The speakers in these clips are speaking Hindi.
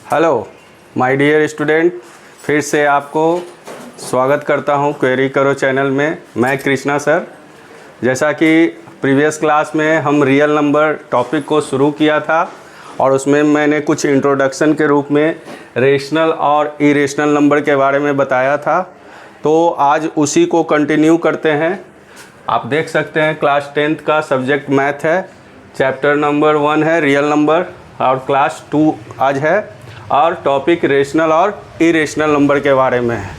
हेलो माय डियर स्टूडेंट, फिर से आपको स्वागत करता हूं क्वेरी करो चैनल में। मैं कृष्णा सर। जैसा कि प्रीवियस क्लास में हम रियल नंबर टॉपिक को शुरू किया था और उसमें मैंने कुछ इंट्रोडक्शन के रूप में रेशनल और इरेशनल नंबर के बारे में बताया था, तो आज उसी को कंटिन्यू करते हैं। आप देख सकते हैं क्लास 10th का सब्जेक्ट मैथ है, चैप्टर नंबर 1 है रियल नंबर और क्लास 2 आज है और टॉपिक रेशनल और इरेशनल नंबर के बारे में है।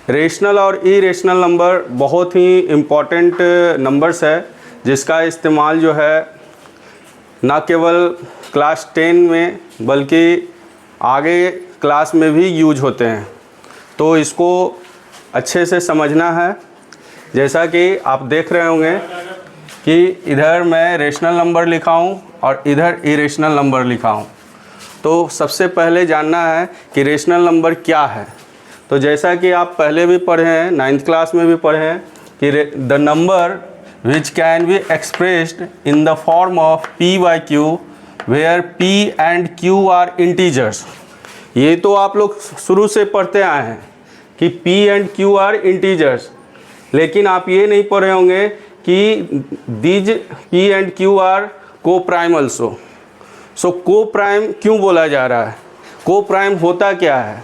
रेशनल और इरेशनल नंबर बहुत ही इम्पॉर्टेंट नंबर्स है जिसका इस्तेमाल जो है ना केवल क्लास 10 में बल्कि आगे क्लास में भी यूज होते हैं, तो इसको अच्छे से समझना है। जैसा कि आप देख रहे होंगे कि इधर मैं रेशनल नंबर लिखा हूँ और इधर इरेशनल नंबर लिखा हूँ। तो सबसे पहले जानना है कि रेशनल नंबर क्या है। तो जैसा कि आप पहले भी पढ़े हैं, 9th क्लास में भी पढ़े हैं कि the number which can be expressed in the form of p by q where p and q are integers. ये तो आप लोग शुरू से पढ़ते आए हैं कि p and q are integers, लेकिन आप ये नहीं पढ़े होंगे कि these p and q are coprime also. So coprime क्यों बोला जा रहा है, को प्राइम होता क्या है?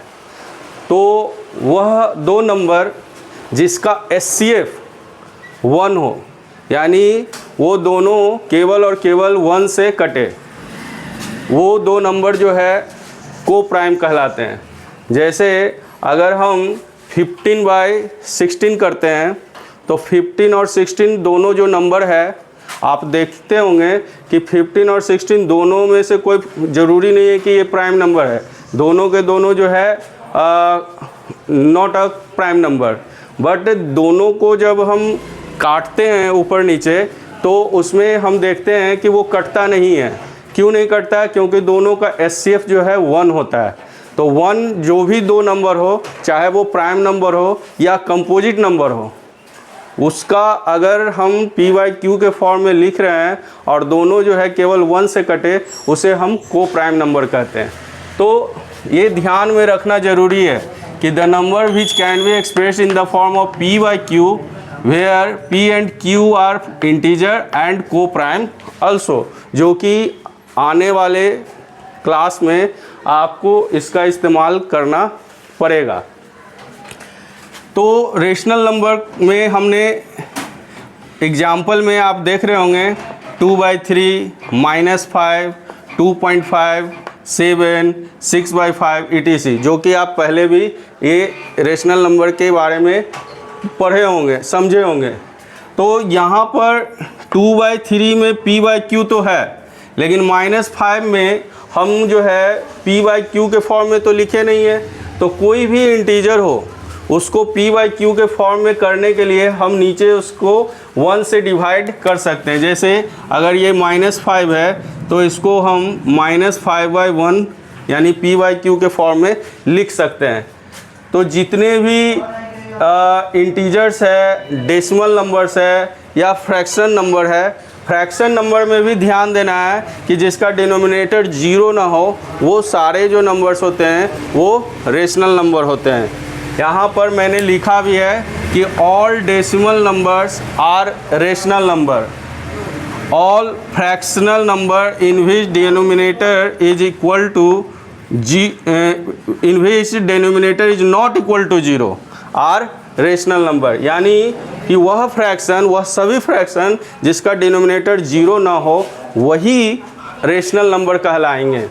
तो वह दो नंबर जिसका HCF 1 हो, यानी वो दोनों केवल और केवल 1 से कटे, वो दो नंबर जो है को प्राइम कहलाते हैं। जैसे अगर हम 15/16 करते हैं तो 15 और 16 दोनों जो नंबर है, आप देखते होंगे कि 15 और 16 दोनों में से कोई ज़रूरी नहीं है कि ये प्राइम नंबर है। दोनों के दोनों जो है not a prime number, but दोनों को जब हम काटते हैं ऊपर नीचे तो उसमें हम देखते हैं कि वो कटता नहीं है। क्यों नहीं कटता है? क्योंकि दोनों का HCF जो है 1 होता है। तो 1 जो भी दो नंबर हो, चाहे वो प्राइम नंबर हो या कंपोजिट नंबर हो, उसका अगर हम p by q के फॉर्म में लिख रहे हैं और दोनों जो है केवल 1 से कटे, उसे हम को प्राइम नंबर कहते हैं। तो ये ध्यान में रखना ज़रूरी है कि the number which can be expressed in the form of p by q where p and q are integer and coprime also, जो कि आने वाले क्लास में आपको इसका इस्तेमाल करना पड़ेगा। तो रेशनल नंबर में हमने एग्जाम्पल में आप देख रहे होंगे 2/3, -5, 2.5, 7, 6/5 etc., जो कि आप पहले भी ये रेशनल नंबर के बारे में पढ़े होंगे, समझे होंगे। तो यहाँ पर 2/3 में p by q तो है, लेकिन -5 में हम जो है p by q के फॉर्म में तो लिखे नहीं है। तो कोई भी इंटीजर हो उसको p by q के फॉर्म में करने के लिए हम नीचे उसको 1 से डिवाइड कर सकते हैं। जैसे अगर ये -5 है तो इसको हम -5/1 यानी p by q के फॉर्म में लिख सकते हैं। तो जितने भी इंटीजर्स है, डेसिमल नंबर्स है या फ्रैक्शन नंबर है, फ्रैक्शन नंबर में भी ध्यान देना है कि जिसका डिनोमिनेटर 0 ना हो, वो सारे जो नंबर्स होते हैं वो रेशनल नंबर होते हैं। यहाँ पर मैंने लिखा भी है कि all decimal numbers are rational number, all fractional number in which denominator is equal to in which denominator is not equal to 0 are rational number. यानी कि वह फ्रैक्शन, वह सभी फ्रैक्शन जिसका डिनोमिनेटर 0 ना हो, वही रेशनल नंबर कहलाएंगे।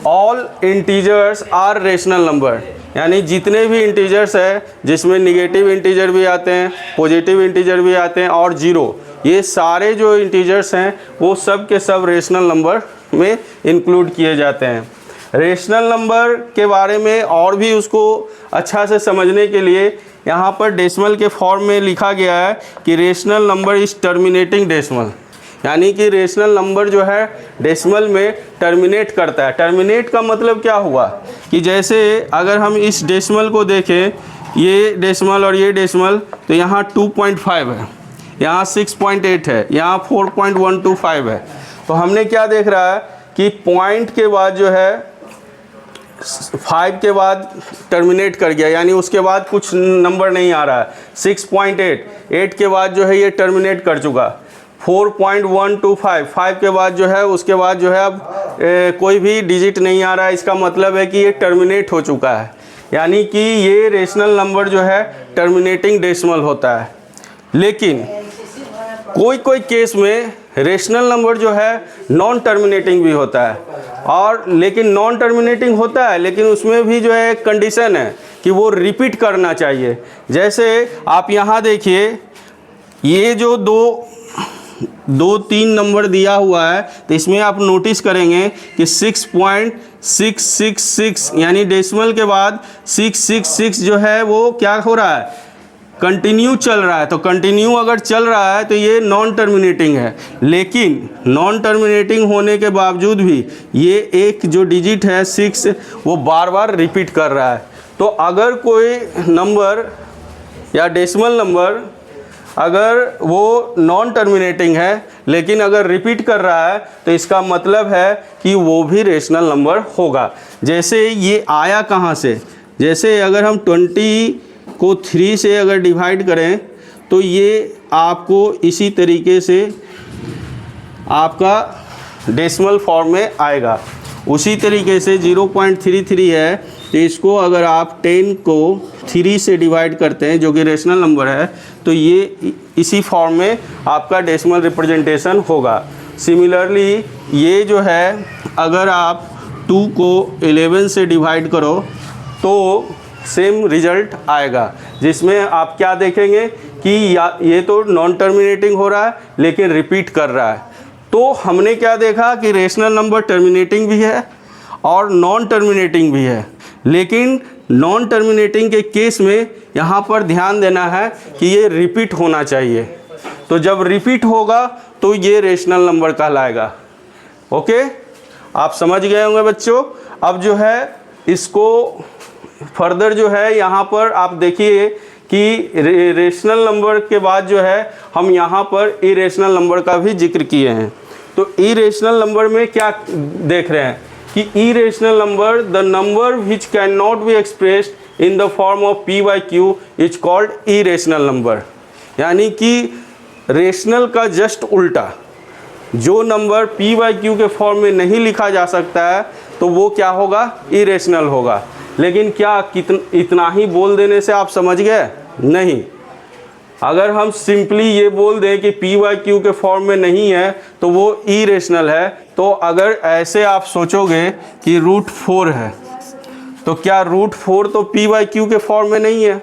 All integers are rational number, यानी जितने भी इंटीजर्स है जिसमें निगेटिव इंटीजर भी आते हैं, पॉजिटिव इंटीजर भी आते हैं और 0, ये सारे जो इंटीजर्स हैं वो सब के सब रेशनल नंबर में इंक्लूड किए जाते हैं। रेशनल नंबर के बारे में और भी उसको अच्छा से समझने के लिए यहाँ पर डेसिमल के फॉर्म में लिखा गया है कि rational number is terminating decimal, यानी कि रेशनल नंबर जो है डेसिमल में टर्मिनेट करता है। टर्मिनेट का मतलब क्या हुआ कि जैसे अगर हम इस डेसिमल को देखें, ये डेसिमल और ये डेसिमल, तो यहाँ 2.5 है, यहाँ 6.8 है, यहाँ 4.125 है। तो हमने क्या देख रहा है कि पॉइंट के बाद जो है 5 के बाद टर्मिनेट कर गया, यानी उसके बाद कुछ नंबर नहीं आ रहा है। 6.8, 8 के बाद जो है ये टर्मिनेट कर चुका। 4.125, 5 के बाद जो है उसके बाद जो है अब कोई भी डिजिट नहीं आ रहा है। इसका मतलब है कि ये टर्मिनेट हो चुका है, यानी कि ये रेशनल नंबर जो है टर्मिनेटिंग डेसिमल होता है। लेकिन कोई कोई केस में रेशनल नंबर जो है नॉन टर्मिनेटिंग भी होता है, और लेकिन नॉन टर्मिनेटिंग होता है लेकिन उसमें भी जो है एक कंडीशन है कि वो रिपीट करना चाहिए। जैसे आप यहाँ देखिए, ये जो दो तीन नंबर दिया हुआ है, तो इसमें आप नोटिस करेंगे कि 6.666 यानी डेसिमल के बाद 666 जो है वो क्या हो रहा है, कंटिन्यू चल रहा है। तो कंटिन्यू अगर चल रहा है तो ये नॉन टर्मिनेटिंग है। लेकिन नॉन टर्मिनेटिंग होने के बावजूद भी ये एक जो डिजिट है 6 वो बार बार रिपीट कर रहा है। तो अगर कोई नंबर या डेसिमल नंबर अगर वो नॉन टर्मिनेटिंग है लेकिन अगर रिपीट कर रहा है तो इसका मतलब है कि वो भी रेशनल नंबर होगा। जैसे ये आया कहाँ से, जैसे अगर हम 20 को 3 से अगर डिवाइड करें तो ये आपको इसी तरीके से आपका डेसिमल फॉर्म में आएगा। उसी तरीके से 0.33 है, तो इसको अगर आप 10 को 3 से डिवाइड करते हैं जो कि रेशनल नंबर है, तो ये इसी फॉर्म में आपका डेसिमल रिप्रेजेंटेशन होगा। सिमिलरली ये जो है अगर आप 2 को 11 से डिवाइड करो तो सेम रिजल्ट आएगा, जिसमें आप क्या देखेंगे कि ये तो नॉन टर्मिनेटिंग हो रहा है लेकिन रिपीट कर रहा है। तो हमने क्या देखा कि रेशनल नंबर टर्मिनेटिंग भी है और नॉन टर्मिनेटिंग भी है। लेकिन नॉन टर्मिनेटिंग के केस में यहाँ पर ध्यान देना है कि ये रिपीट होना चाहिए। तो जब रिपीट होगा तो ये रेशनल नंबर कहलाएगा। ओके, आप समझ गए होंगे बच्चों। अब जो है इसको फर्दर जो है यहाँ पर आप देखिए कि रेशनल नंबर के बाद जो है हम यहाँ पर इरेशनल नंबर का भी जिक्र किए हैं। तो इरेशनल नंबर में क्या देख रहे हैं कि irrational number, the number which can not be expressed in the form of p by q is called irrational number. यानी कि रेशनल का जस्ट उल्टा, जो नंबर p by q के फॉर्म में नहीं लिखा जा सकता है तो वो क्या होगा, इरेशनल होगा। लेकिन क्या इतना ही बोल देने से आप समझ गए? नहीं। अगर हम सिंपली ये बोल दें कि p by q के फॉर्म में नहीं है तो वो इरेशनल है, तो अगर ऐसे आप सोचोगे कि √4 है तो क्या √4 तो p by q के फॉर्म में नहीं है,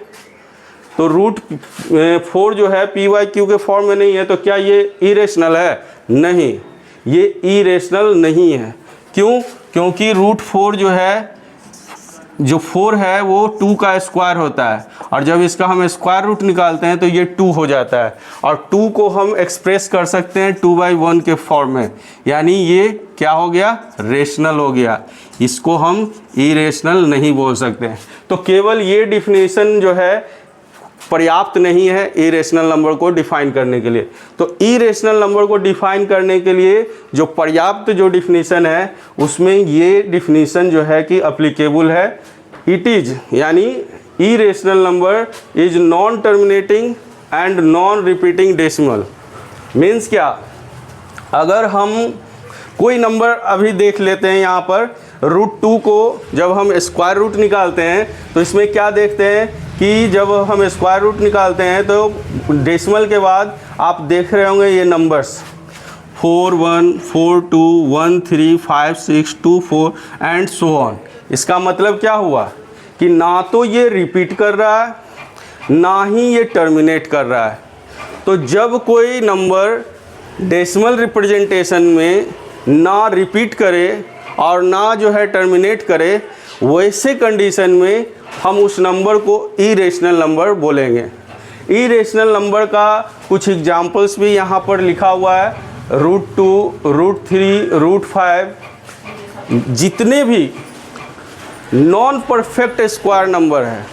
तो √4 जो है p by q के फॉर्म में नहीं है, तो क्या ये इरेशनल है? नहीं, ये इरेशनल नहीं है। क्यों? क्योंकि √4 जो है, जो 4 है वो 2 का स्क्वायर होता है, और जब इसका हम स्क्वायर रूट निकालते हैं तो ये 2 हो जाता है, और 2 को हम एक्सप्रेस कर सकते हैं 2/1 के फॉर्म में। यानी ये क्या हो गया, रेशनल हो गया। इसको हम इरेशनल नहीं बोल सकते। तो केवल ये डिफिनेशन जो है पर्याप्त नहीं है इरेशनल नंबर को डिफाइन करने के लिए। तो इरेशनल नंबर को डिफाइन करने के लिए जो पर्याप्त जो डिफिनीशन है उसमें ये डिफिनीशन जो है कि अप्लीकेबल है। इट इज, यानी irrational number is non terminating and non repeating decimal. Means क्या, अगर हम कोई नंबर अभी देख लेते हैं यहाँ पर, √2 को जब हम स्क्वायर रूट निकालते हैं तो इसमें क्या देखते हैं कि जब हम स्क्वायर रूट निकालते हैं तो डेसिमल के बाद आप देख रहे होंगे ये नंबर्स 4 1 4 2 1 3 5 6 2 4 एंड सो ऑन। इसका मतलब क्या हुआ कि ना तो ये रिपीट कर रहा है ना ही ये टर्मिनेट कर रहा है। तो जब कोई नंबर डेसिमल रिप्रेजेंटेशन में ना रिपीट करे और ना जो है टर्मिनेट करे, वैसे कंडीशन में हम उस नंबर को इरेशनल नंबर बोलेंगे। इरेशनल नंबर का कुछ एग्जाम्पल्स भी यहाँ पर लिखा हुआ है। √2, √3, √5 जितने भी नॉन परफेक्ट स्क्वायर नंबर है,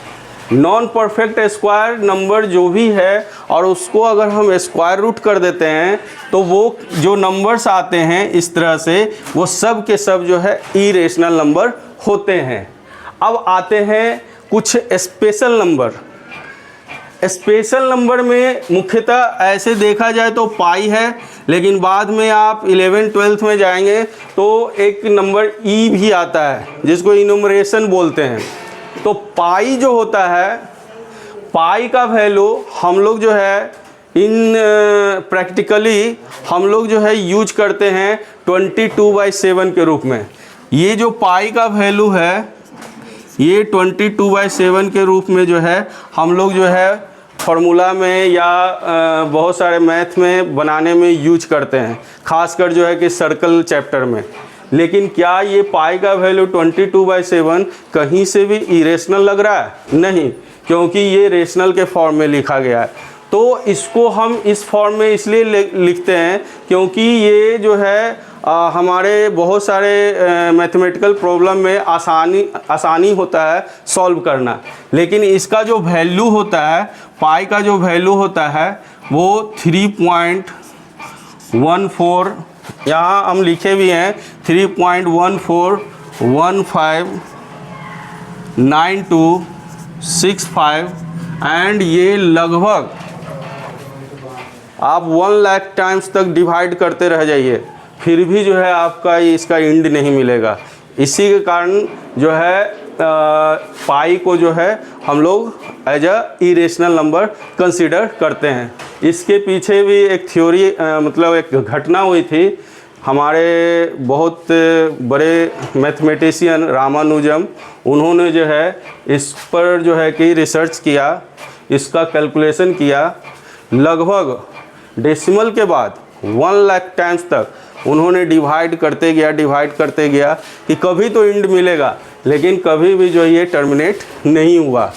नॉन परफेक्ट स्क्वायर नंबर जो भी है, और उसको अगर हम स्क्वायर रूट कर देते हैं तो वो जो नंबर्स आते हैं इस तरह से, वो सब के सब जो है इरेशनल नंबर होते हैं। अब आते हैं कुछ स्पेशल नंबर। स्पेशल नंबर में मुख्यतः ऐसे देखा जाए तो पाई है, लेकिन बाद में आप 11th-12th में जाएंगे तो एक नंबर ई भी आता है जिसको इनुमरेशन बोलते हैं। तो पाई जो होता है, पाई का वैल्यू हम लोग जो है इन प्रैक्टिकली हम लोग जो है यूज करते हैं 22/7 के रूप में। ये जो पाई का वैल्यू है ये 22/7 के रूप में जो है हम लोग जो है फार्मूला में या बहुत सारे मैथ में बनाने में यूज करते हैं, खासकर जो है कि सर्कल चैप्टर में। लेकिन क्या ये पाई का वैल्यू 22/7 कहीं से भी इरेशनल लग रहा है? नहीं, क्योंकि ये रेशनल के फॉर्म में लिखा गया है। तो इसको हम इस फॉर्म में इसलिए लिखते हैं क्योंकि ये जो है हमारे बहुत सारे मैथमेटिकल प्रॉब्लम में आसानी होता है सॉल्व करना। लेकिन इसका जो वैल्यू होता है, पाई का जो वैल्यू होता है वो 3.14, यहाँ हम लिखे भी हैं 3.14159265 एंड ये लगभग आप 1 लाख टाइम्स तक डिवाइड करते रह जाइए, फिर भी जो है आपका इसका इंड नहीं मिलेगा। इसी के कारण जो है पाई को जो है हम लोग as a irrational number consider करते हैं। इसके पीछे भी एक थ्योरी मतलब एक घटना हुई थी। हमारे बहुत बड़े मैथमेटिशियन रामानुजम, उन्होंने जो है इस पर जो है कि रिसर्च किया, इसका कैलकुलेशन किया। लगभग डेसिमल के बाद 1 लाख टाइम्स तक उन्होंने डिवाइड करते गया कि कभी तो इंड मिलेगा, लेकिन कभी भी जो ये टर्मिनेट नहीं हुआ।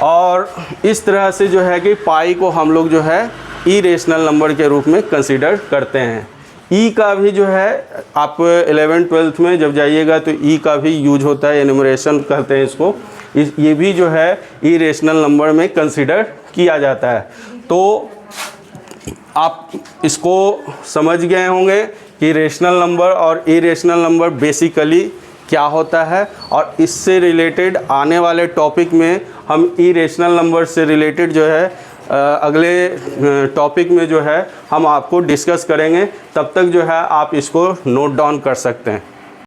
और इस तरह से जो है कि पाई को हम लोग जो है इरेशनल नंबर के रूप में कंसीडर करते हैं। ई का भी जो है आप 11th-12th में जब जाइएगा तो ई का भी यूज होता है, एनुमरेशन कहते हैं इसको। ये भी जो है इरेशनल नंबर में कंसीडर किया जाता है। तो आप इसको समझ गए होंगे कि रेशनल नंबर और इरेशनल नंबर बेसिकली क्या होता है, और इससे रिलेटेड आने वाले टॉपिक में हम इरेशनल नंबर से रिलेटेड जो है अगले टॉपिक में जो है हम आपको डिस्कस करेंगे। तब तक जो है आप इसको नोट डाउन कर सकते हैं।